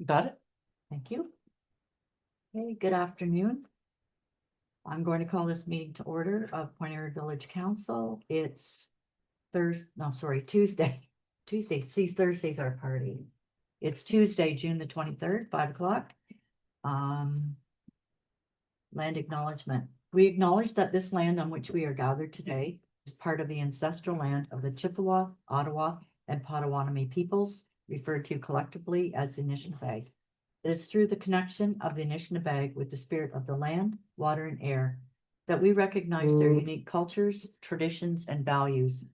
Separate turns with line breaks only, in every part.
You got it? Thank you. Okay, good afternoon. I'm going to call this meeting to order of Point Air Village Council. It's Tuesday. See, Thursday's our party. It's Tuesday, June the 23rd, 5 o'clock. Land acknowledgement. We acknowledge that this land on which we are gathered today is part of the ancestral land of the Chippewa, Ottawa, and Potawatomi peoples, referred to collectively as the Anishinaabe. It is through the connection of the Anishinaabe with the spirit of the land, water, and air that we recognize their unique cultures, traditions, and values.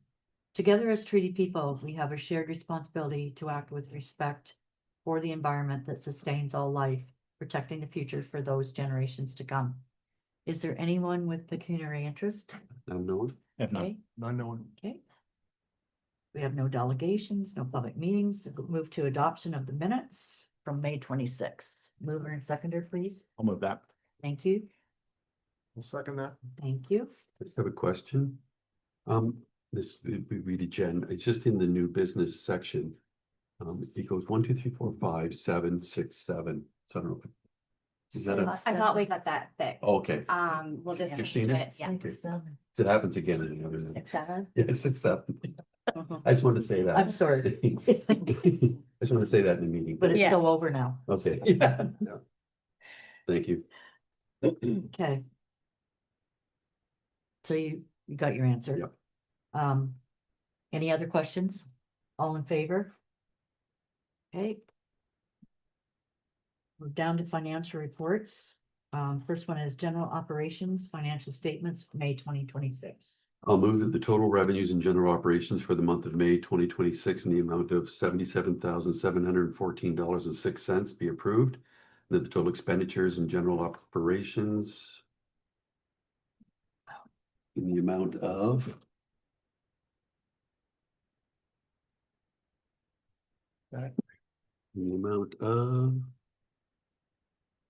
Together as treaty people, we have a shared responsibility to act with respect for the environment that sustains all life, protecting the future for those generations to come. Is there anyone with pecuniary interest?
No.
Okay,
None.
okay. We have no delegations, no public meetings. Move to adoption of the minutes from May 26th. Mover and seconder, please.
I'll move that.
Thank you.
I'll second that.
Thank you.
I just have a question. This we read it, Jen. It's just in the new business section. It goes 1, 2, 3, 4, 5, 7, 6, 7. So I don't know. Is that a?
I thought we got that fixed.
Okay.
We'll just.
You've seen it?
Yeah.
Okay.
6, 7.
So it happens again and again.
6, 7.
Yeah, 6, 7.
Mhm.
I just wanted to say that.
I'm sorry,
I just want to say that in the meeting.
but it's
Yeah.
still over now.
Okay. Yeah. Thank you.
Okay. So you got your answer?
Yep.
Any other questions? All in favor? Okay. We're down to financial reports. First one is general operations, financial statements, May 2026.
I'll move that the total revenues and general operations for the month of May 2026 in the amount of $77,714.06 be approved. That the total expenditures and general operations in the amount of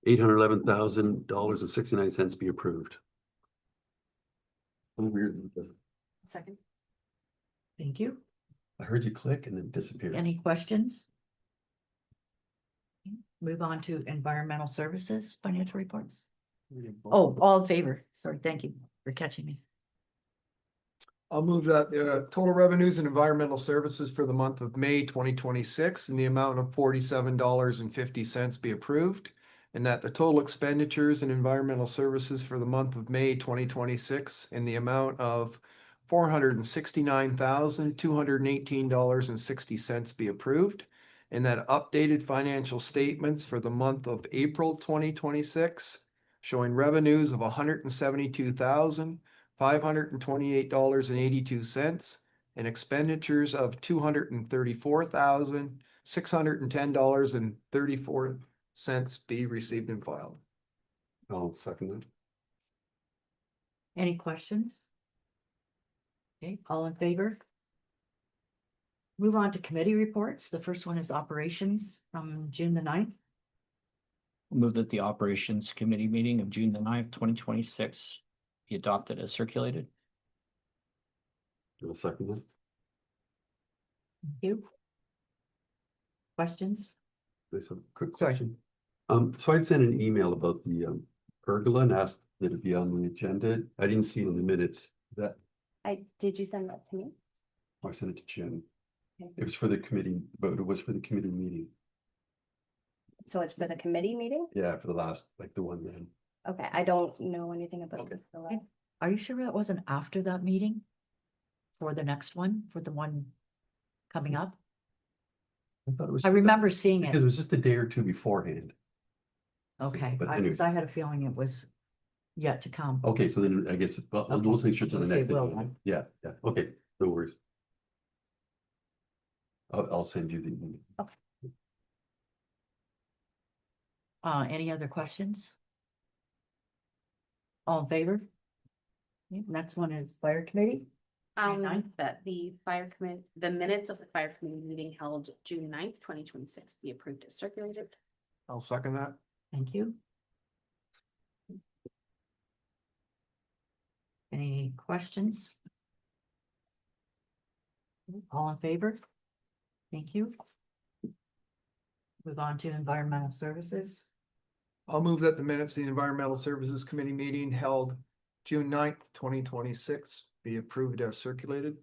$811,000.69 be approved. Weird.
Second.
Thank you.
I heard you click and then it disappeared.
Any questions? Move on to environmental services, financial reports. Oh, all in favor. Sorry, thank you for catching me.
I'll move that total revenues and environmental services for the month of May 2026 in the amount of $47.50 be approved. And that the total expenditures and environmental services for the month of May 2026 in the amount of $469,218.60 be approved. And that updated financial statements for the month of April 2026 showing revenues of $172,528.82 and expenditures of $234,610.34 be received and filed.
I'll second that.
Any questions? Okay, all in favor? Move on to committee reports. The first one is operations from June the 9th.
Move that the operations committee meeting of June the 9th, 2026 be adopted as circulated.
I'll second that.
Thank you. Questions?
There's a quick
Sorry.
question. So I'd sent an email about the pergola and asked that it be on the agenda. I didn't see it in the minutes.
Did you send that to me?
I sent it to Jen.
Okay.
It was for the committee, but it was for the committee meeting.
So it's for the committee meeting?
Yeah, for the last, like the one then.
Okay, I don't know anything about
Okay.
this.
Are you sure that wasn't after that meeting? For the next one, for the one coming up?
I thought it was.
I remember seeing
Because it
it.
was just a day or two beforehand.
Okay,
but
I
anyways.
had a feeling it was yet to come.
Okay, so then I guess, well,
Okay.
we'll make sure it's on the
Say
next.
will
agenda.
then.
Yeah, okay, no worries. I'll send you the.
Any other questions? All in favor? Okay, next one is fire committee. June 9th?
That the fire committee, the minutes of the fire committee meeting held June 9th, 2026 be approved as circulated.
I'll second that.
Thank you. Any questions? All in favor? Thank you. Move on to environmental services.
I'll move that the minutes of the Environmental Services Committee meeting held June 9th, 2026 be approved as circulated.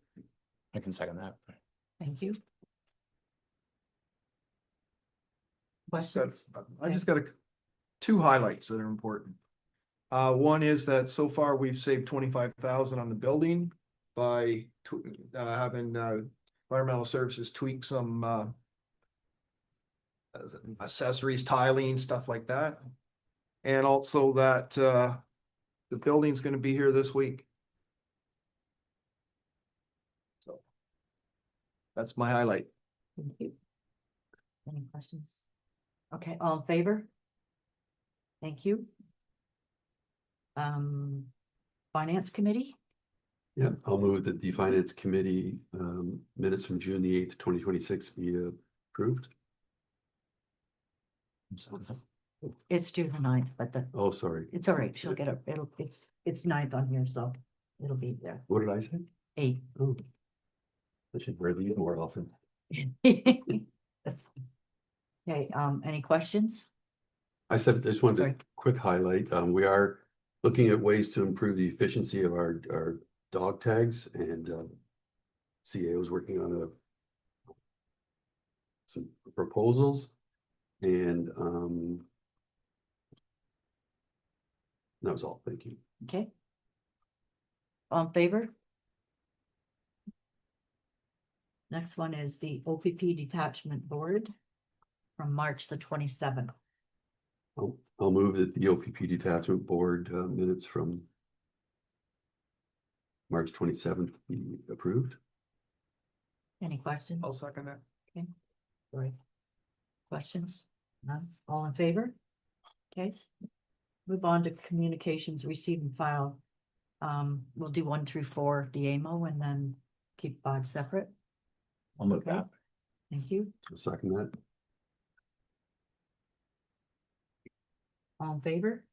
I can second that.
Thank you.
Just got-
Questions?
I just got two highlights that are important. One is that so far we've saved 25,000 on the building by having environmental services tweak some accessories, tiling, stuff like that. And also that the building's gonna be here this week. So that's my highlight.
Thank you. Any questions? Okay, all in favor? Thank you. Finance Committee,
Yeah, I'll move that the finance committee minutes from June the 8th, 2026 be approved.
it's June the 9th, but
Oh, sorry.
it's all right, she'll get it, it's 9th on here, so it'll be there,
What did I say?
8.
Oh. I should wear these more often.
That's- Okay, any questions?
I just wanted
Sorry.
a quick highlight. We are looking at ways to improve the efficiency of our dog tags and CA was working on some proposals and that was all. Thank you.
Okay. All in favor? Next one is the OPP Detachment Board from March the 27th.
I'll move that the OPP Detachment Board minutes from March 27th be approved.
Any questions?
I'll second that.
Sorry. Questions? None? All in favor? Okay. Move on to communications, receive and file. We'll do 1 through 4, the AMO, and then keep 5 separate.
I'll move
Okay.
that.
Thank you.
I'll second that.
All in favor?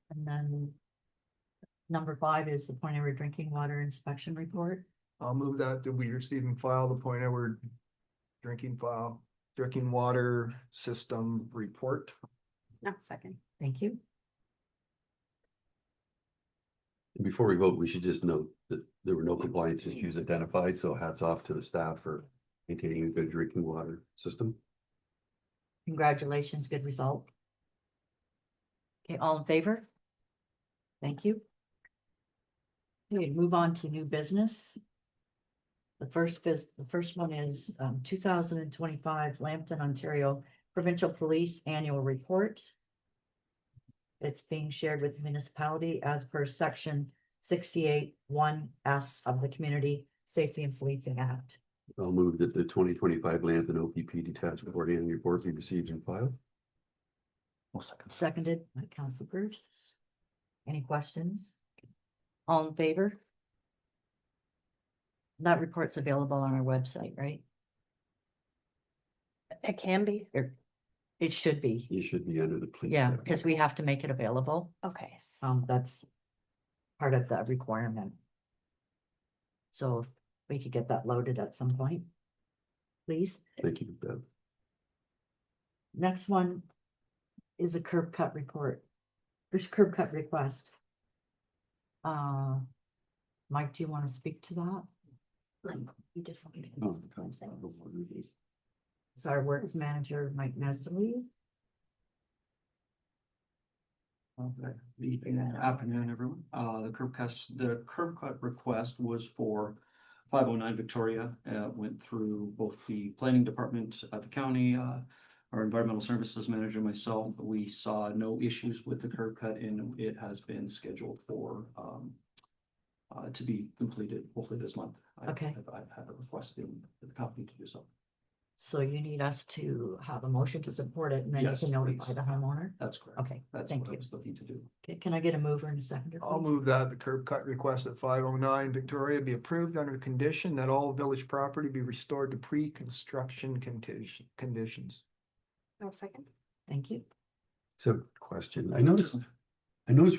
And then number 5 is the Point Edward Drinking Water Inspection Report.
I'll move that we receive and file the Point Edward drinking water system report.
No, second.
Thank you.
And before we vote, we should just note that there were no compliance issues identified, so hats off to the staff for maintaining a good drinking water system.
Congratulations, good result. Okay, all in favor? Thank you. Okay, move on to new business. The first one is 2025 Lambton, Ontario Provincial Police Annual Report. It's being shared with the municipality as per section 68(1)(f) of the Community Safety and Policing Act.
I'll move that the 2025 Lambton OPP Detachment Board Annual Report be received and filed.
I'll second.
Seconded by Council Burgess. Any questions? All in favor? That report's available on our website, right?
It can be.
It should be.
You should be under the police.
Yeah,
tab.
because we have to make it available.
Okay.
That's part of the requirement. So if we could get that loaded at some point, please.
Thank you, Bev.
Next one is a curb cut report. There's curb cut request. Mike, do you want to speak to that?
You just want me to
Oh,
use the consent.
It's our works manager, Mike Nestle.
Afternoon, everyone. The curb cut request was for 509 Victoria. Went through both the planning department at the county, our environmental services manager, myself. We saw no issues with the curb cut and it has been scheduled for to be completed hopefully this month.
Okay.
I've had a request in the company to do so.
So you need us to have a motion to support it and then you
Yes,
can notify
please.
the homeowner?
That's correct.
Okay,
That's
thank
what I
you.
was looking to do.
Okay, can I get a mover and a seconder?
I'll
please?
move that the curb cut request at 509 Victoria be approved under the condition that all village property be restored to pre-construction conditions.
No, second.
Thank you.
So question, I noticed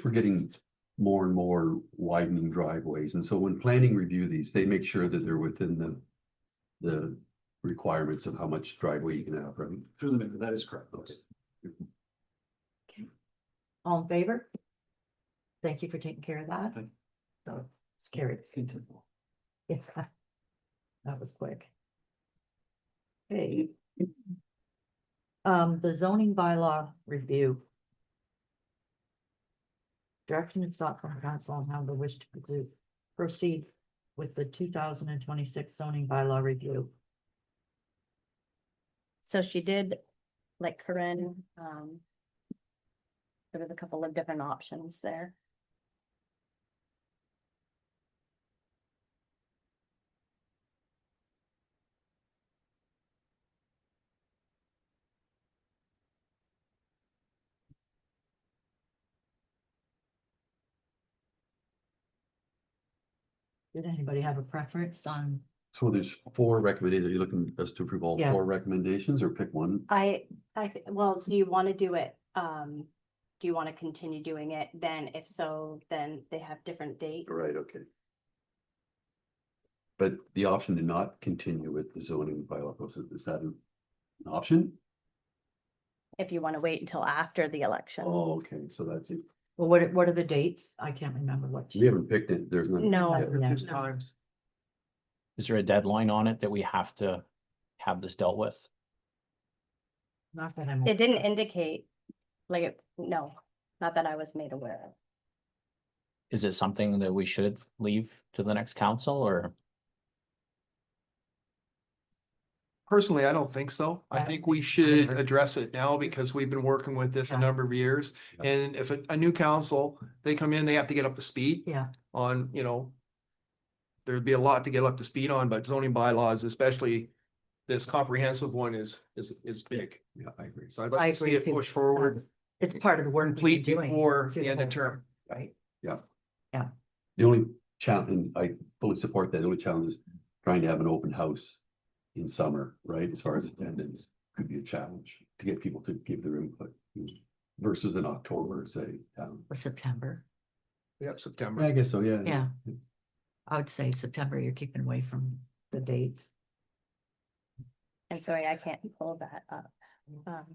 we're getting more and more widening driveways. And so when planning review these, they make sure that they're within the requirements of how much driveway you can have, right?
Through the minute, that is correct.
Okay.
All in favor? Thank you for taking care of that.
Thank
So it's carried.
Continue.
Yeah. That was quick. Okay. The zoning bylaw review. Direction and sought from council on how they wish to proceed with the 2026 zoning bylaw review.
So she did, like Corinne, there was a couple of different options there.
Did anybody have a preference on?
So there's 4 recommendations. Are you looking us to approve all
Yeah.
4 recommendations or pick one?
Well, do you want to do it, do you want to continue doing it? Then if so, then they have different dates.
Right, okay. But the option to not continue with the zoning bylaw process, is that an option?
If you want to wait until after the election.
Oh, okay, so that's it.
Well, what are the dates? I can't remember what.
We haven't picked it. There's none.
No.
Yeah.
There's times.
Is there a deadline on it that we have to have this dealt with?
Not that I'm.
It didn't indicate, no, not that I was made aware of.
Is it something that we should leave to the next council or?
Oh, Personally, I don't think so. I
I
think
don't
we
think so
should
either.
address it now because we've been working with this a
Yeah.
number of years.
Yeah.
And if a new council, they come in, they have to get up to speed
Yeah,
on, you know. There'd be a lot to get up to speed on, but zoning bylaws, especially this comprehensive one is big.
Yeah, I agree.
So I'd
I
like to see
agree
it
too.
push forward,
it's part of the work. we've been
complete
doing
before
through
the end of
whole-
term.
Right,
The only challenge, and I fully support that, the only challenge is trying to have an open house in summer, right? As far as attendance could be a challenge to get people to give their input versus in October, say.
or September.
Yep,
I
September.
guess so, yeah.
Yeah. I would say September, you're keeping away from the dates.
And sorry, I can't pull that up,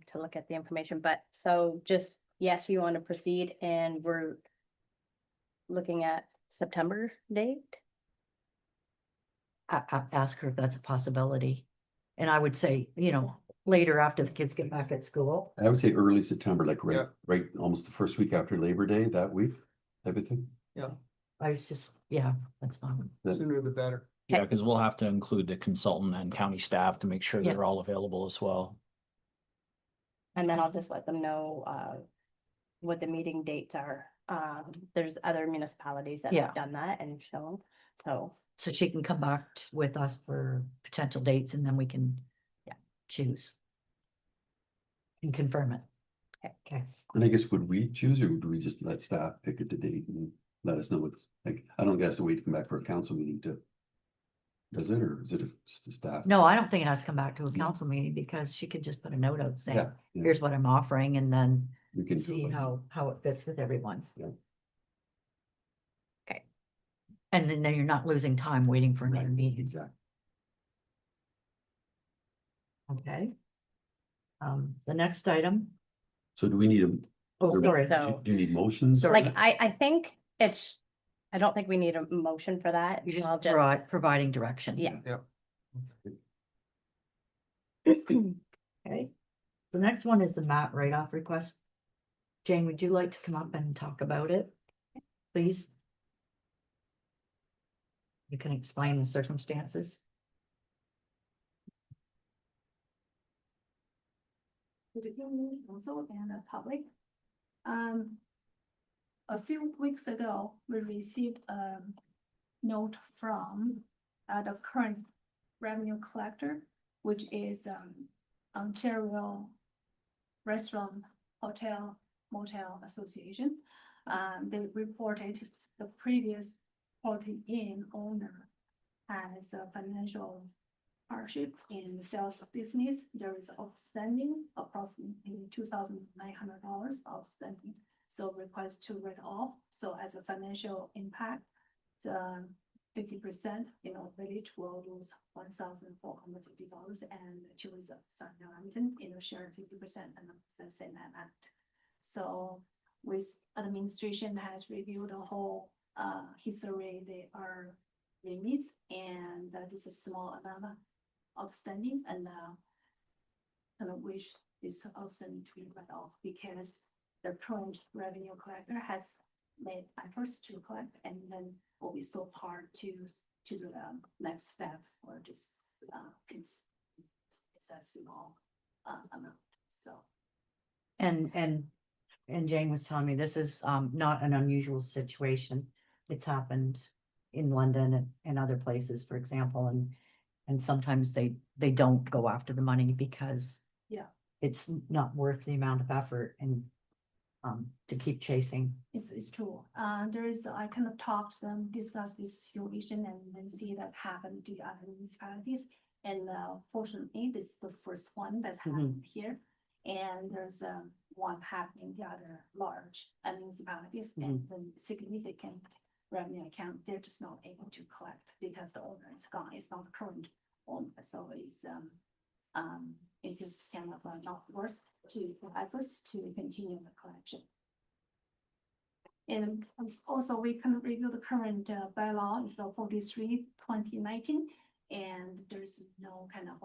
to look at the information, but so just, yes, you want to proceed and we're looking at September date?
Ask her if that's a possibility. And I would say, later after the kids get back at school.
I would say early September, like
Yeah.
right, almost the first week after Labor Day, that week, type of thing.
I was just, yeah, that's fine.
Sooner the better.
Yeah, because we'll have to include the consultant and county staff to make sure
Yeah.
they're all available as well.
And then I'll just let them know, what the meeting dates are. There's other municipalities that
Yeah.
have done that and shown, so.
So she can come back with us for potential dates and then we can, choose. And confirm it. Okay.
And I guess would we choose or do we just let staff pick a date and let us know what's, like, I don't guess to wait to come back for a council meeting to. Does it, or is it just a staff?
No, I don't think it has to come back to a council meeting because she could just put a note out saying,
Yeah, yeah.
here's what I'm offering and then
We can. do
see
it.
how it fits with everyone.
Yeah.
Okay. And then you're not losing time waiting for another
Right,
meeting.
exactly.
Okay. The next item,
So do we need a?
oh,
do-
sorry,
So-
Do you need motions?
Sorry.
Like, I think I don't think we need a motion for that.
you're
I'll
just providing direction.
Yeah.
Okay. The next one is the map write-off request. Jane, would you like to come up and talk about it? Please? You can explain the circumstances.
Good evening, council and the public. A few weeks ago, we received a note from the current revenue collector, which is Ontario Restaurant Hotel Motel Association. They reported the previous Holiday Inn owner has a financial hardship in sales of business. There is outstanding approximately $2,900 outstanding. So request to write off. So as a financial impact, 50%, village will lose $1,450 and tourism, Southampton, share 50% and the same amount. So with administration has reviewed the whole history, they are limits and this is small amount outstanding and kind of wish this outstanding to be write off because the current revenue collector has made efforts to collect and then will be so hard to do the next step or just it's a small amount, so.
And Jane was telling me this is not an unusual situation. It's happened in London and other places, for example, and sometimes they don't go after the money because
Yeah.
it's not worth the amount of effort and to keep chasing.
It's true. I kind of talked to them, discuss this situation and then see that happened to other municipalities. And fortunately, this is the first one that's happened here. And there's one happening, the other large municipalities and then significant revenue account, they're just not able to collect because the owner is gone. It's not the current owner, so it's just kind of not worth to efforts to continue the collection. And also we can review the current bylaw, 43/2019, and there's no kind of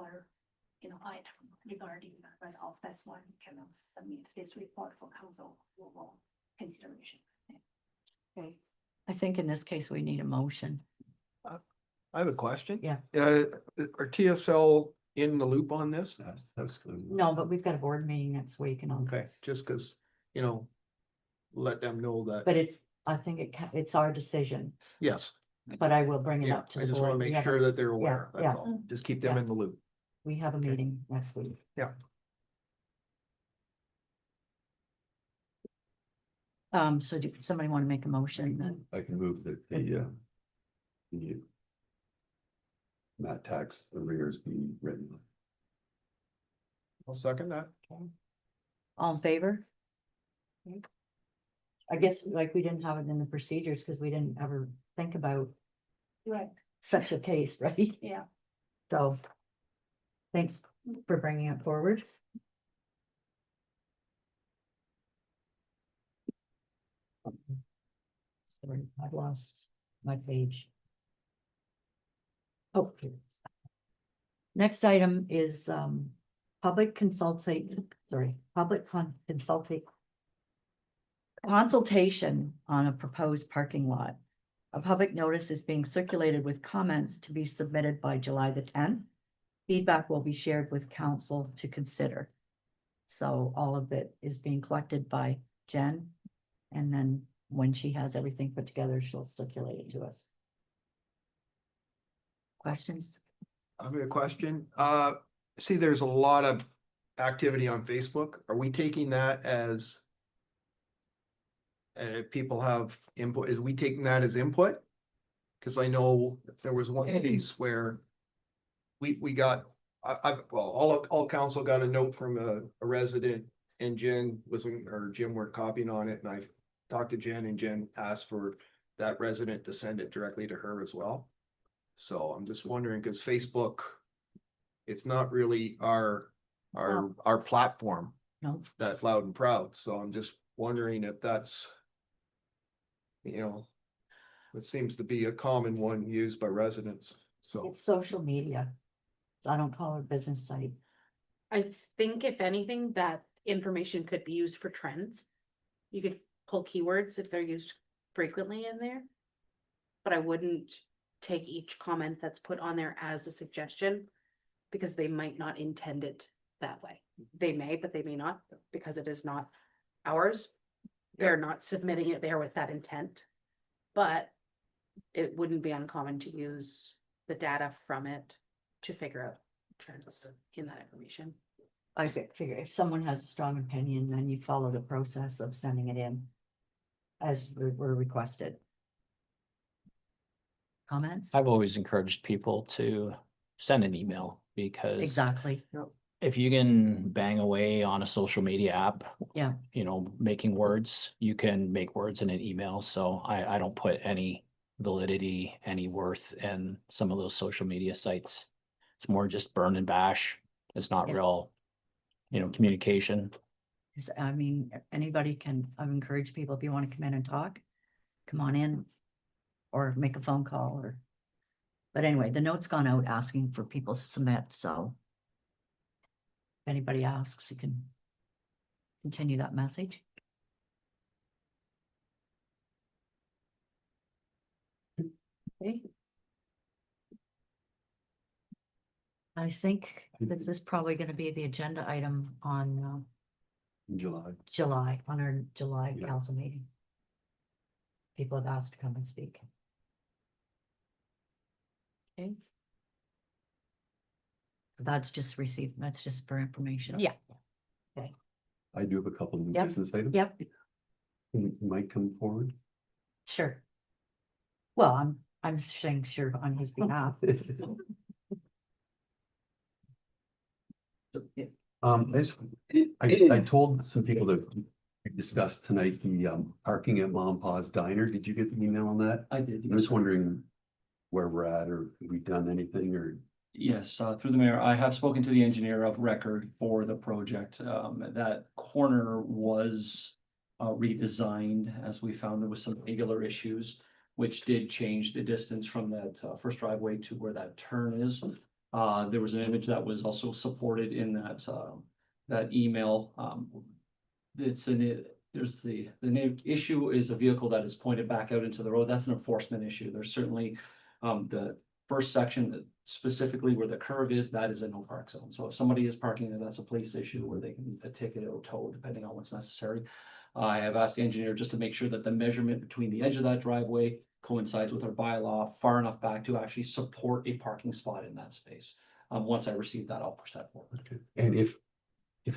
item regarding that write-off. That's why we kind of submit this report for council for consideration.
Okay. I think in this case, we need a motion.
I have a question.
Yeah.
Are TSL in the loop on this?
That was good.
No, but we've got a board meeting next week and all.
Okay, just because, let them know that,
But I think it's our decision,
yes.
but I will bring it
Yeah,
up to
I
the
just want to
board. We
make
have
sure
a-
that they're aware.
yeah.
That's all. Just keep them
Yeah.
in the loop.
We have a
Okay.
meeting next week.
Yeah.
So do somebody want to make a motion then?
I can move that the Matt tax arrears be written.
I'll second that.
All in favor? Okay. I guess like we didn't have it in the procedures because we didn't ever think about
Right,
such a case, right?
yeah.
So thanks for bringing it forward. Sorry, I've lost my page. Oh, here it is. Next item is public consultation consultation on a proposed parking lot. A public notice is being circulated with comments to be submitted by July the 10th. Feedback will be shared with council to consider. So all of it is being collected by Jen. And then when she has everything put together, she'll circulate it to us. Questions?
I have a question. See, there's a lot of activity on Facebook. Are we taking that as people have input? Is we taking that as input? Because I know there was one case where we got, all council got a note from a resident and Jen Jim were copying on it, and I talked to Jen and Jen asked for that resident to send it directly to her as well. So I'm just wondering, because Facebook, it's not really our platform.
No.
That loud and proud, so I'm just wondering if that's. It seems to be a common one used by residents, so.
It's social media. So I don't call it a business site.
I think if anything, that information could be used for trends. You could pull keywords if they're used frequently in there. But I wouldn't take each comment that's put on there as a suggestion, because they might not intend it that way. They may, but they may not, because it is not ours. They're not submitting it there with that intent. But it wouldn't be uncommon to use the data from it to figure out trends in that information.
I figure if someone has a strong opinion, then you follow the process of sending it in as were requested. Comments?
I've always encouraged people to send an email because
Exactly.
if you can bang away on a social media app.
Yeah.
Making words, you can make words in an email. So I don't put any validity, any worth in some of those social media sites. It's more just burn and bash. It's not
Yeah.
real, communication.
'Cause, I mean, anybody can, I've encouraged people, if you want to come in and talk, come on in. Or make a phone call or. But anyway, the note's gone out asking for people to submit, so. If anybody asks, you can. Continue that message. Okay. I think this is probably gonna be the agenda item on
In July.
July, on our July
Yeah.
council meeting. People have asked to come and speak. Okay. That's just received, that's just for information.
Yeah.
I do have a couple of new
Yep,
business items.
Yep,
You might come forward.
sure. Well, I'm saying sure on his behalf.
I told some people that we discussed tonight the parking at Mom Pa's Diner. Did you get the email on that?
I did.
I was wondering where we're at, or have we done anything, or?
Yes, through the mayor, I have spoken to the engineer of record for the project. That corner was redesigned as we found there was some angular issues, which did change the distance from that first driveway to where that turn is. There was an image that was also supported in that email. There's the issue is a vehicle that is pointed back out into the road. That's an enforcement issue. There's certainly the first section that specifically where the curve is, that is a no park zone. So if somebody is parking there, that's a police issue where they can ticket or tow depending on what's necessary. I have asked the engineer just to make sure that the measurement between the edge of that driveway coincides with our bylaw far enough back to actually support a parking spot in that space. Once I receive that, I'll push that forward.
Okay. And if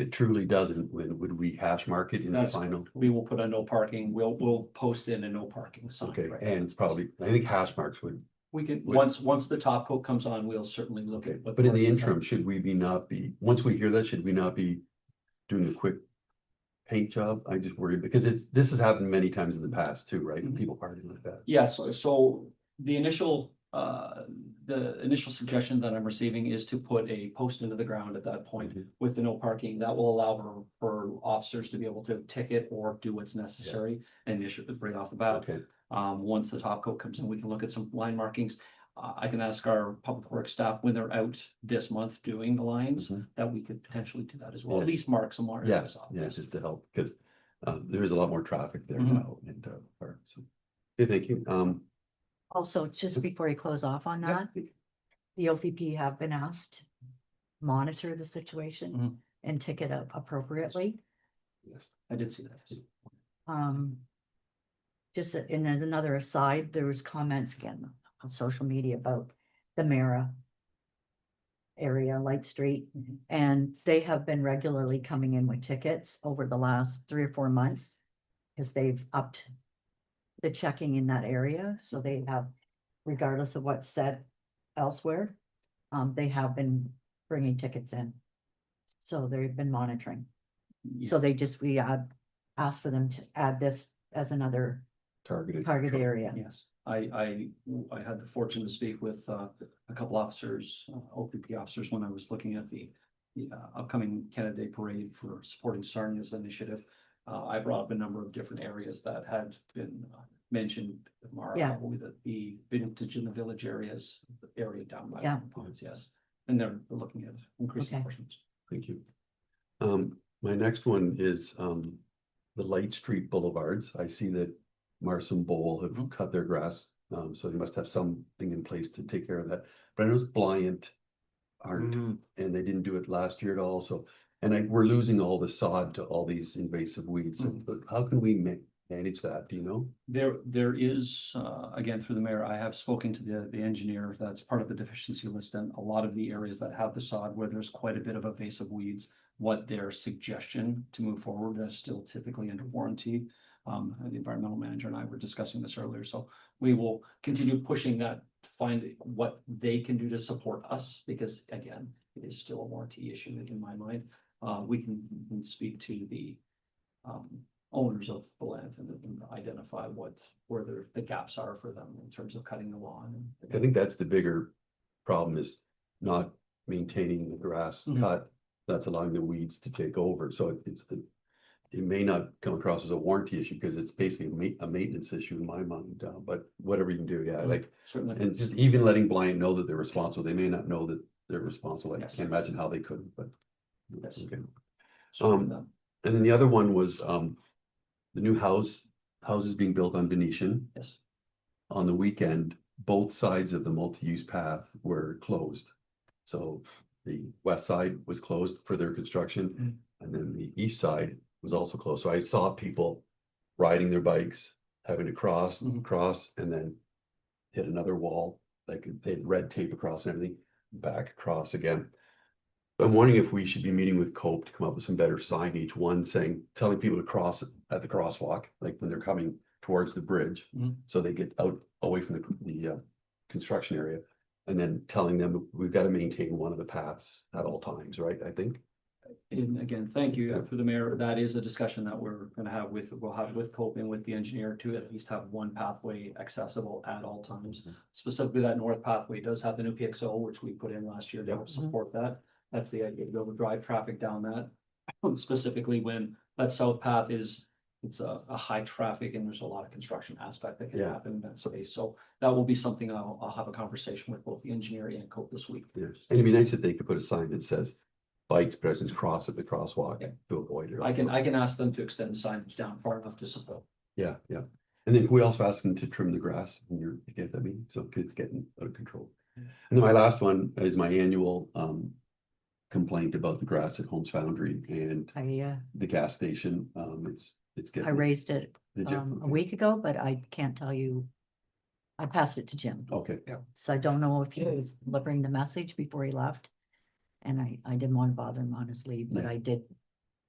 it truly doesn't, would we hash mark it in the
That's-
final?
We will put a no parking, we'll post in a no parking sign.
Okay,
right?
and it's probably, I think hash marks would,
We can,
would-
once the top coat comes on, we'll certainly look at. what
but in the
parking is.
interim, should we not be, once we hear that, should we not be doing a quick paint job? I just worry because this has happened many times in the past too, right?
Mhm.
People partying like that.
Yeah, so the initial suggestion that I'm receiving is to put a post into the ground at that point
Mhm.
with the no parking. That will allow for officers to be able to ticket or do what's necessary and issue it right off the bat.
Okay,
Once the top coat comes in, we can look at some line markings. I can ask our public works staff when they're out this month doing the lines,
Mhm.
that we could potentially do that as well, at
Yes.
least mark some more
yeah,
areas off.
yeah, just to help, because there is a lot more traffic there
Mhm.
now and so. Okay, thank you.
Also, just before you close off on
yeah,
that, the OPP have been asked to monitor the situation
Mhm.
and ticket up appropriately.
yes.
I did see that.
Just, and as another aside, there was comments again on social media about the Mara area, Light Street,
Mhm.
and they have been regularly coming in with tickets over the last 3 or 4 months. Because they've upped the checking in that area, so they have, regardless of what's said elsewhere, they have been bringing tickets in. So they've been monitoring. So we asked for them to add this as another
Targeted.
target area.
Yes, I had the fortune to speak with a couple officers, OPP officers, when I was looking at the upcoming Canada Day Parade for supporting Sarnia's initiative. I brought up a number of different areas that had been mentioned, Mara,
Yeah.
probably the Vintage in the Village areas, the area down by
Yeah.
the ponds, yes. And they're looking at increasing
Okay.
portions.
Thank you. My next one is the Light Street Boulevards. I see that Mars and Bowl have
Mhm.
cut their grass, so they must have something in place to take care of that. But I know Blyant aren't, and they didn't do it last year at all, so, and we're losing all the sod to all these invasive weeds. So,
Mhm.
but how can we manage that, do you know?
There is, again, through the mayor, I have spoken to the engineer, that's part of the deficiency list, and a lot of the areas that have the sod where there's quite a bit of invasive weeds, what their suggestion to move forward, that's still typically under warranty. The environmental manager and I were discussing this earlier, so we will continue pushing that to find what they can do to support us, because again, it is still a warranty issue in my mind. We can speak to the owners of the land and identify where the gaps are for them in terms of cutting the lawn.
I think that's the bigger problem is not maintaining the grass
Mhm.
cut. That's allowing the weeds to take over. So it may not come across as a warranty issue because it's basically a maintenance issue in my mind. But whatever you can do, yeah,
Mhm.
like,
Certainly.
and just even letting Blind know that they're responsible. They may not know that they're responsible. I
Yes.
can't imagine how they couldn't, but.
Yes.
Okay.
Certainly done.
And then the other one was the new houses being built on Venetian.
Yes.
On the weekend, both sides of the multi-use path were closed. So the west side was closed for their construction, and then the east side was also closed. So I saw people riding their bikes, having to cross, and then hit another wall, like they had red tape across and everything, back across again. I'm wondering if we should be meeting with COPE to come up with some better signage, one saying, telling people to cross at the crosswalk, like when they're coming towards the bridge.
Mhm.
So they get out away from the construction area. And then telling them we've got to maintain one of the paths at all times, right? I think.
And again, thank you through the mayor. That is a discussion that we'll have with COPE and with the engineer to at least have one pathway accessible at all times. Specifically, that north pathway does have the new PXO, which we put in last year to help support that. That's the idea, to be able to drive traffic down that. Specifically when that south path it's a high traffic and there's a lot of construction aspect that can
Yeah.
happen in that space. So that will be something I'll have a conversation with both the engineer and COPE this week.
Yeah. And it'd be nice if they could put a sign that says bikes, pedestrians cross at the crosswalk
Yeah.
to avoid it.
I can ask them to extend the signage down far enough to support.
Yeah, yeah. And then we also ask them to trim the grass when you're at that meeting, so it's getting out of control. And then my last one is my annual complaint about the grass at Holmes Foundry and the gas station. It's
I
getting.
raised it
Did you?
a
Okay.
week ago, but I can't tell you. I passed it to Jim,
Okay,
so I don't know if he was delivering the message before he left. And I didn't want to bother him on his leave, but
Yeah.
I did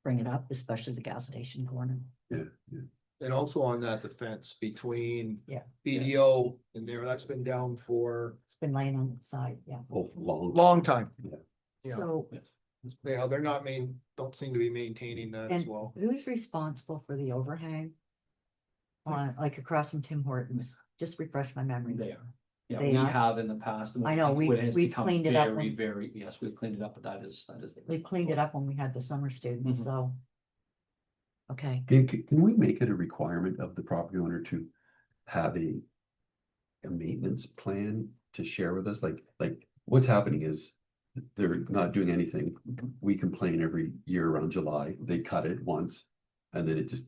bring it up, especially the gas station corner.
yeah.
And also on that, the fence between
Yeah.
BDO and there, that's been down for
It's been laying on the side, yeah.
Oh, long.
long time.
Yeah.
Yeah.
So,
Yeah, they're not don't seem to be maintaining that as
and
well.
who's responsible for the overhang? On, like across from Tim Hortons, just refresh my memory.
They are. Yeah,
They
we
are?
have in the past. and
I know,
it has
we've
become
cleaned it up
very,
when-
very, yes, we've cleaned it up, but that is.
We cleaned it up when we had the summer students,
Mhm.
so. Okay,
Can we make it a requirement of the property owner to have a maintenance plan to share with us? Like what's happening is they're not doing anything.
Mhm.
We complain every year around July, they cut it once and then it just,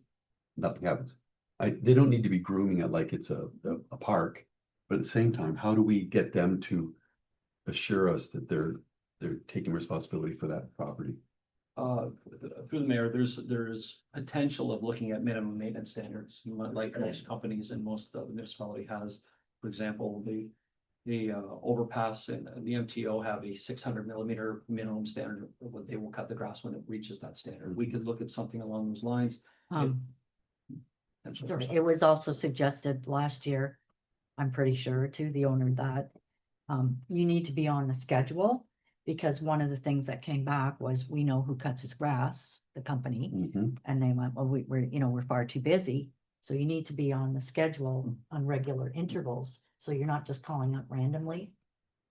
nothing happens. They don't need to be grooming it like it's a park, but at the same time, how do we get them to assure us that they're taking responsibility for that property?
Through the mayor, there's potential of looking at minimum maintenance standards, like most companies and most of the municipality has. For example, the overpass and the MTO have a 600 millimeter minimum standard. They will cut the grass when it reaches that standard. We could look at something along those lines.
sorry, it was also suggested last year, I'm pretty sure to the owner that. You need to be on the schedule, because one of the things that came back was, we know who cuts his grass, the company.
Mhm.
And they went, well, we're far too busy, so you need to be on the schedule on regular intervals, so you're not just calling up randomly.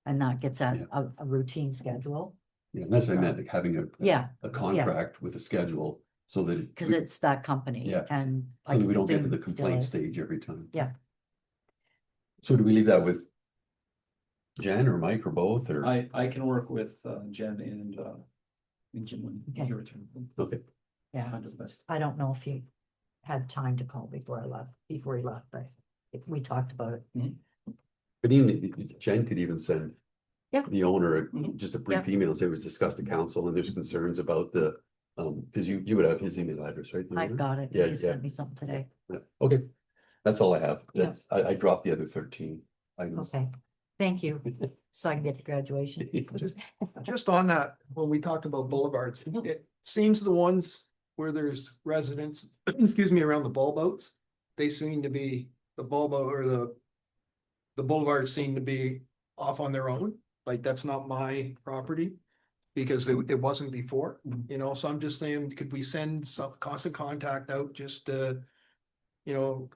And that gets at a routine schedule,
Yeah, and that's what I meant, like having
yeah,
a contract with a schedule so that.
because it's that company
Yeah,
and.
So that we don't get to the
presume still
complaint
is.
stage every time.
Yeah.
So do we leave that with Jen or Mike or both or?
I can work with Jen and Jim when
Okay.
he returns.
Okay,
Yeah,
Find the best.
I don't know if he had time to call before he left, but we talked about it.
but even Jen could even send.
Yeah.
The owner,
Mhm.
just a brief email, and say it was discussed at council and there's concerns about the, because you would have his email address, right? the
I've
owner?
got it.
Yeah,
You
yeah.
sent me something today.
Yeah, okay, that's all I have.
Yeah.
That's, I dropped the other 13 items.
Okay, thank you. So I can get to graduation.
Just on that, when we talked about boulevards, it seems the ones where there's residents, excuse me, around the bulb outs, they seem to be, the bulb out or the boulevards seem to be off on their own. Like, that's not my property. because it wasn't before, you know, so I'm just saying, could we send some constant contact out just to, you know,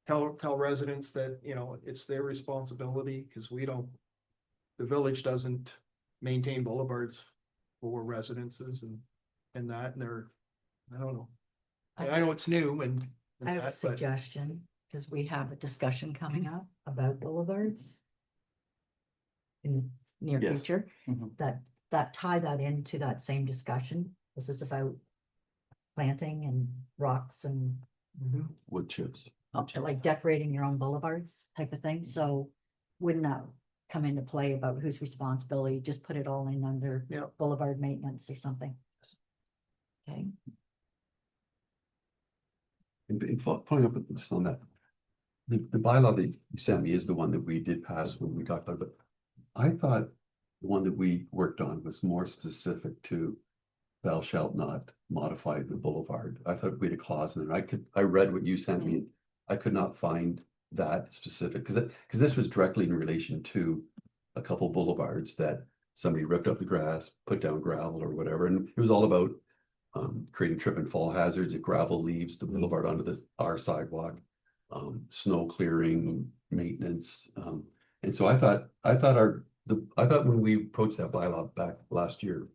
tell residents that, you know, it's their responsibility, because we don't, the village doesn't maintain boulevards for residences and that, and they're, I don't know. I know it's new and
I have a
that, but
suggestion, because we have a discussion coming up about boulevards in near
Yes.
future,
Mhm.
that tie that into that same discussion. This is about planting and rocks and
Wood chips.
like decorating your own boulevards type of thing, so wouldn't that come into play about whose responsibility, just put it all in under
Yeah.
boulevard maintenance or something? Okay,
Following up with this on that. The bylaw that you sent me is the one that we did pass when we talked about it. But I thought the one that we worked on was more specific to thou shalt not modify the boulevard. I thought we had a clause in there. I read what you sent me. I could not find that specific, because this was directly in relation to a couple boulevards that somebody ripped up the grass, put down gravel or whatever, and it was all about creating trip and fall hazards. If gravel leaves the boulevard onto our sidewalk, snow clearing, maintenance. And so I thought when we approached that bylaw back last year.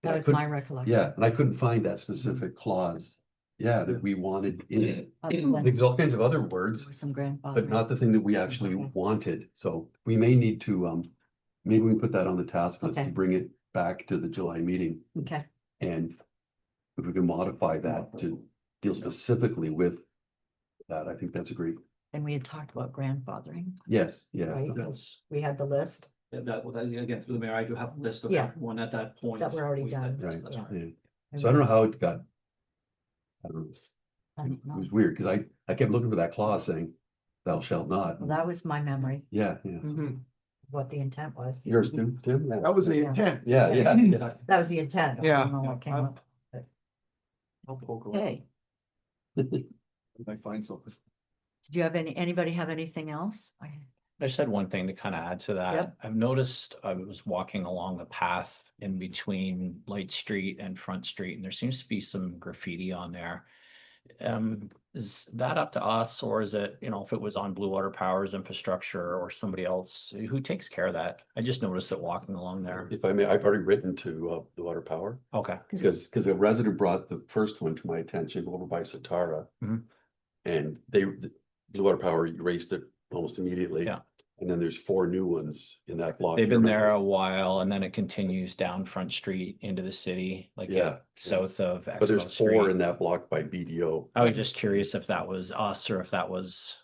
that
I
was
couldn't-
my recollection.
Yeah, and I couldn't find that specific clause. Yeah, that we wanted in it.
Other than
There's all kinds of other
there
words,
was some grandfather.
but not the thing that we actually
Okay.
wanted. So we may need to, maybe we can put that on the task list to
Okay.
bring it back to the July meeting.
Okay,
And if we can modify that to deal specifically with that, I think that's a great,
and we had talked about grandfathering,
yes, yes.
right?
That's,
We had the list.
again, through the mayor, I do have a list of
Yeah.
everyone at that point.
That were already
We-
done.
Right,
that's
Yeah.
right.
yeah.
and
So I
we-
don't know how it got. I don't know,
I don't know.
it was weird, because I kept looking for that clause saying, thou shalt not.
Well, that was my memory,
Yeah, yeah.
Mhm.
what the intent was.
Yours too, Tim? Yeah.
that was the
Yeah.
intent.
Yeah, yeah, yeah.
That was the intent. I
Yeah.
don't know what came up.
I'll poke around
Okay,
if I find something.
did you have anybody have anything else?
I just had one thing to kind of add to that.
Yep.
I've noticed I was walking along the path in between Light Street and Front Street, and there seems to be some graffiti on there. Is that up to us, or is it, if it was on Blue Water Power's infrastructure or somebody else, who takes care of that? I just noticed it walking along there.
If I may, I've already written to the Water Power,
Okay,
because a resident brought the first one to my attention over by Satara.
Mhm.
And the Blue Water Power erased it almost immediately.
Yeah.
And then there's 4 new ones in that block.
they've
You
been
remember?
there a while, and then it continues down Front Street into the city, like
Yeah,
south of
But there's
Expo
4
Street.
in that block by BDO.
I was just curious if that was us or if that was,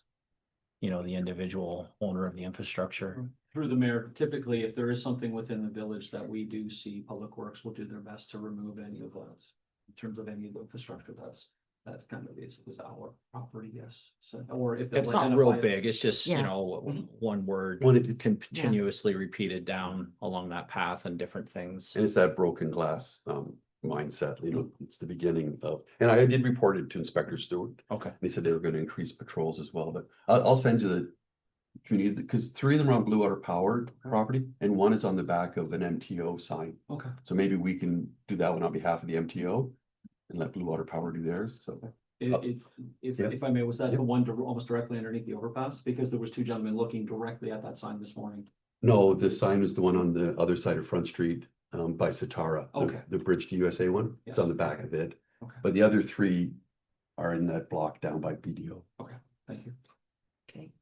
the individual owner of the infrastructure.
Through the mayor, typically, if there is something within the village that we do see, Public Works will do their best to remove any of those. In terms of any of the infrastructure, that kind of is our property, yes. So, or if. they'll
It's not real
identify it-
big, it's just,
Yeah.
one word
Well, it-
continuously repeated down along that path and different things.
And it's that broken glass mindset, it's the beginning of, and I did report it to Inspector Stewart.
Okay,
They said they were gonna increase patrols as well, but I'll send you the community, because 3 of them are on Blue Water Power property, and 1 is on the back of an MTO sign.
Okay.
So maybe we can do that one on behalf of the MTO and let Blue Water Power do theirs, so.
If I may, was that
Yeah.
the one almost directly underneath the overpass? Because there was 2 gentlemen looking directly at that sign this morning.
No, the sign is the one on the other side of Front Street, by Satara.
Okay.
The Bridge to USA one, it's
Yeah.
on the back of it,
Okay,
but the other 3 are in that block down by BDO.
thank you.
Okay.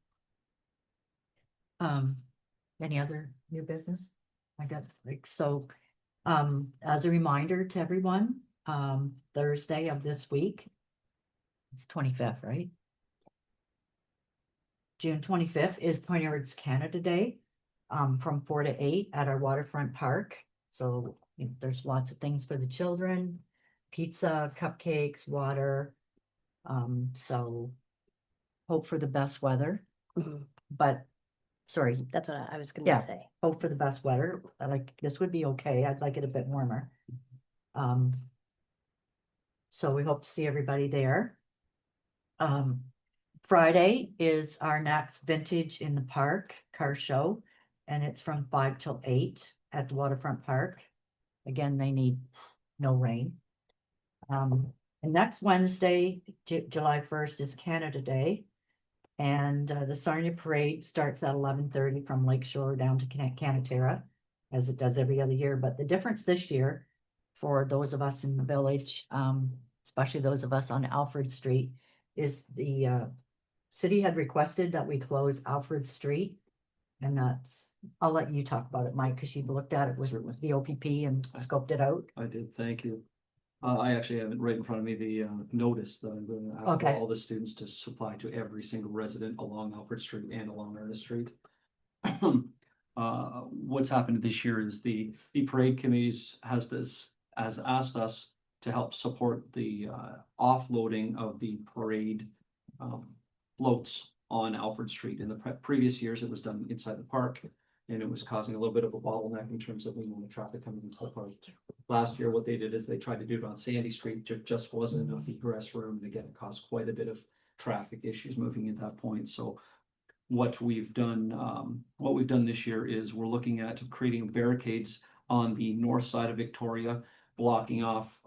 Any other new business? I got as a reminder to everyone, Thursday of this week. It's 25th, right? June 25th is Point Edwards Canada Day, from 4 to 8 at our waterfront park. So there's lots of things for the children, pizza, cupcakes, water. So hope for the best weather, but sorry,
That's what I was
Yeah.
gonna say.
hope for the best weather. This would be okay. I'd like it a bit warmer. So we hope to see everybody there. Friday is our next Vintage in the Park car show, and it's from 5 till 8 at the waterfront park. Again, they need no rain. And next Wednesday, July 1st is Canada Day. And the Sarnia Parade starts at 11:30 from Lake Shore down to Canatera, as it does every other year. But the difference this year, for those of us in the village, especially those of us on Alfred Street, is the city had requested that we close Alfred Street. And that's, I'll let you talk about it, Mike, because you looked at it with the OPP and scoped it out.
I did, thank you. I actually have it right in front of me, the notice that I'm gonna ask
Okay.
all the students to supply to every single resident along Alfred Street and along Ernest Street. What's happened this year is the parade committees has asked us to help support the offloading of the parade floats on Alfred Street. In the previous years, it was done inside the park, and it was causing a little bit of a bottleneck in terms of the traffic coming into the park. Last year, what they did is they tried to do it on Sandy Street, just wasn't enough egress room, and again, it caused quite a bit of traffic issues moving at that point, so. What we've done this year is we're looking at creating barricades on the north side of Victoria, blocking off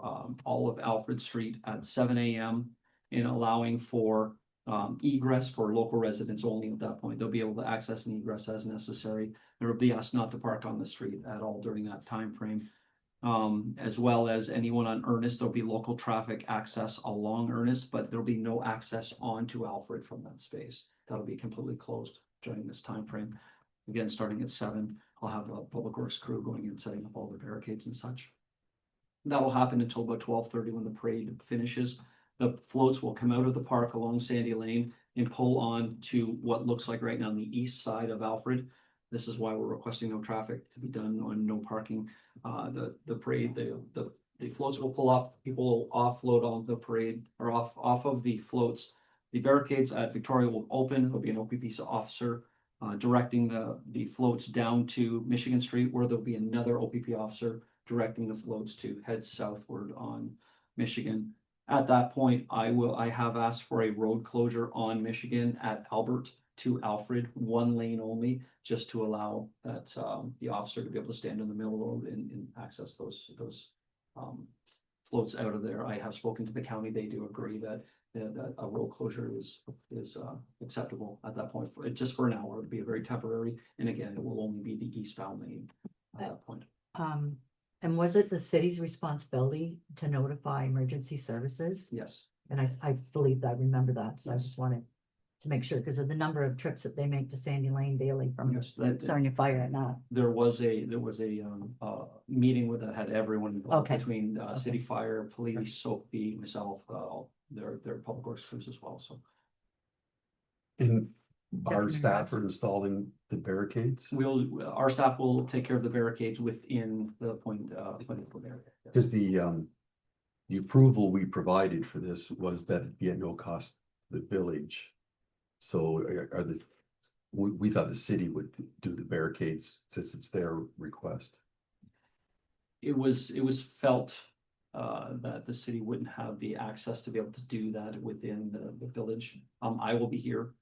all of Alfred Street at 7 AM and allowing for egress for local residents only at that point. They'll be able to access and egress as necessary. There will be asked not to park on the street at all during that time frame. As well as anyone on Ernest, there'll be local traffic access along Ernest, but there'll be no access onto Alfred from that space. That'll be completely closed during this time frame. Again, starting at 7, I'll have a public works crew going and setting up all the barricades and such. That will happen until about 12:30 when the parade finishes. The floats will come out of the park along Sandy Lane and pull on to what looks like right now on the east side of Alfred. This is why we're requesting no traffic to be done on no parking. The parade, the floats will pull up, people will offload on the parade or off of the floats. The barricades at Victoria will open. There'll be an OPP officer directing the floats down to Michigan Street, where there'll be another OPP officer directing the floats to head southward on Michigan. At that point, I have asked for a road closure on Michigan at Albert to Alfred, 1 lane only, just to allow that the officer to be able to stand in the middle road and access those floats out of there. I have spoken to the county. They do agree that a road closure is acceptable at that point, just for an hour. It'd be a very temporary, and again, it will only be the eastbound lane at that point.
And was it the city's responsibility to notify emergency services?
Yes,
And I believe I remember that, so I just wanted to make sure, because of the number of trips that they make to Sandy Lane daily from
yes, that,
Sarnia Fire and that.
there was a meeting with that had everyone involved,
Okay.
between
Okay.
city fire, police, SOPI, myself, their public works crews as well, so.
And our
Definitely
staff
nice.
are installing the barricades,
Our staff will take care of the barricades within the point area. Yes.
because the approval we provided for this was that it'd be at no cost to the village. So we thought the city would do the barricades since it's their request.
It was felt that the city wouldn't have the access to be able to do that within the village. I will be here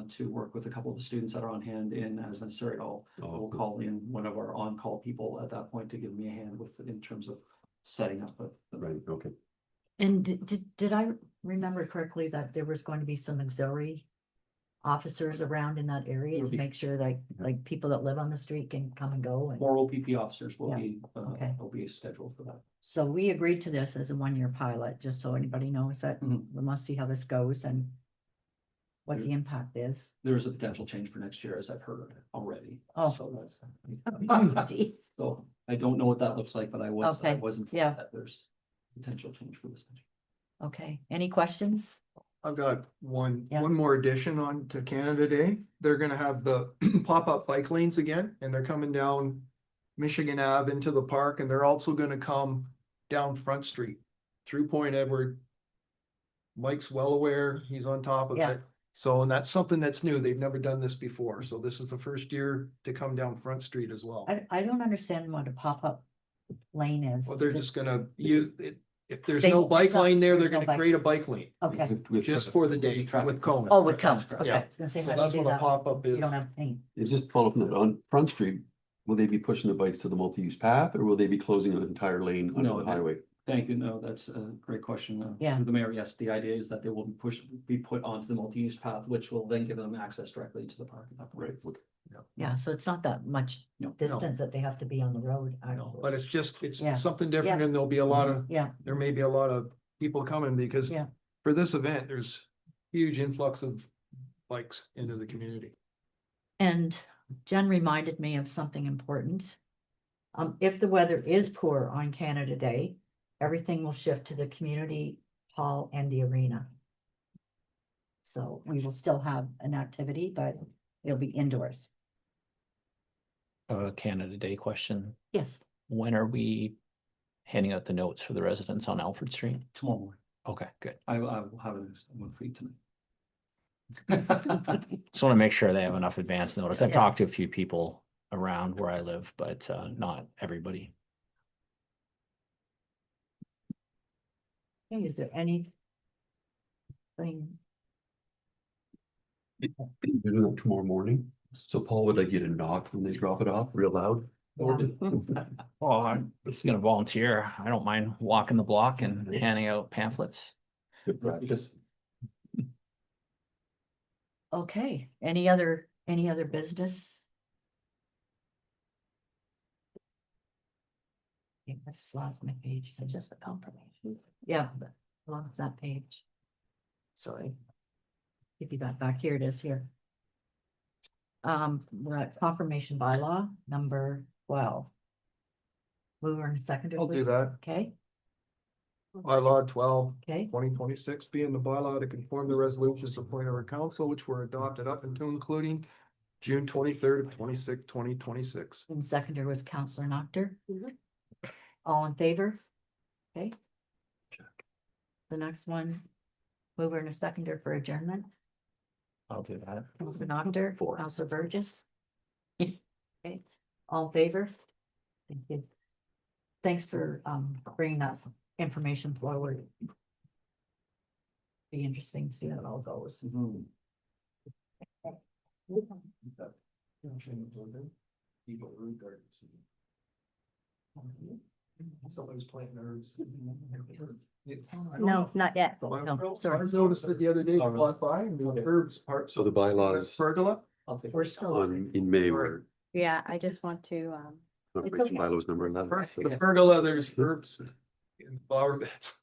to work with a couple of the students that are on hand, and as necessary, I'll call in one of our on-call people at that point to give me a hand with, in terms of setting up.
Right, okay.
And did I remember correctly that there was going to be some auxiliary officers around in that area
There'll
to
be-
make sure that like people that live on the street can come and go? And
4 OPP officers
Okay.
will be scheduled for that.
so we agreed to this as a 1-year pilot, just so anybody knows that
Mhm.
we must see how this goes and what the impact is.
There is a potential change for next year, as I've heard already.
Oh.
So that's.
Jeez.
So I don't know what that looks like, but I
Okay,
wasn't.
yeah.
That there's potential change for this.
Okay, any questions?
I've got one
Yeah.
more addition on to Canada Day. They're gonna have the pop-up bike lanes again, and they're coming down Michigan Ave into the park, and they're also gonna come down Front Street through Point Edward. Mike's well aware, he's on top of
Yeah.
it. So, and that's something that's new. They've never done this before. So this is the first year to come down Front Street as well.
I don't understand what a pop-up lane is.
Well, they're
Is it-
just gonna use it. If there's
They-
no bike
it's not-
lane there, they're
there's no
gonna
bike-
create a bike lane
Okay,
just for the day with Conan.
oh, it comes, okay.
Yeah.
I was gonna say,
So
how do you
that's
do
what a
that?
pop-up
You
is.
don't have paint.
It's just follow up on Front Street, will they be pushing the bikes to the multi-use path, or will they be closing an entire lane
No,
on the
they-
highway?
Thank you. No, that's a great question.
Yeah.
through the mayor, yes, the idea is that they will be put onto the multi-use path, which will then give them access directly to the park at that point.
Right, okay.
Yeah, so it's not that much
No.
distance that they have to be on the road.
I know, but it's just, it's
Yeah.
something different
Yeah.
and there'll be a lot of,
Yeah,
there may be a lot of people coming because
Yeah.
for this event, there's huge influx of bikes into the community.
and Jen reminded me of something important. If the weather is poor on Canada Day, everything will shift to the community hall and the arena. So we will still have an activity, but it'll be indoors.
Canada Day question.
Yes,
When are we handing out the notes for the residents on Alfred Street?
Tomorrow morning.
Okay, good.
I will have one for you tonight.
Just want to make sure they have enough advance notice. I've
Yeah.
talked to a few people around where I live, but not everybody.
Hey, is there anything?
You're doing that tomorrow morning, so Paul, would like you to knock when they drop it off real loud?
Well, I'm just gonna volunteer. I don't mind walking the block and handing out pamphlets.
Good practice.
Okay, any other business? Yeah, that's lost my page, so just the confirmation. Yeah, but lost that page. Sorry. Give you that back, here it is here. We're at confirmation bylaw number 12. Mover and seconder.
I'll do
please.
that.
Okay,
Bylaw 12,
okay,
2026, being the bylaw to conform the resolutions appointed our council, which were adopted up until including June 23rd of 2026.
and seconder was Counselor Noctor.
Mhm.
All in favor? Okay.
Check.
The next one, mover and a seconder for adjournment.
I'll do that.
Counselor Noctor,
Four.
Counselor Burgess. Okay, all in favor? Thank you. Thanks for bringing that information forward. Be interesting to see how it all goes.
Somebody's planting herbs.
No, not yet.
No, sorry.
I noticed it the other day, walked by, and the herbs part.
So the bylaws
Pergola?
We're still,
in May were
Yeah, I just want to,
confirmation bylaws number 11.
The pergola, there's herbs in flower beds.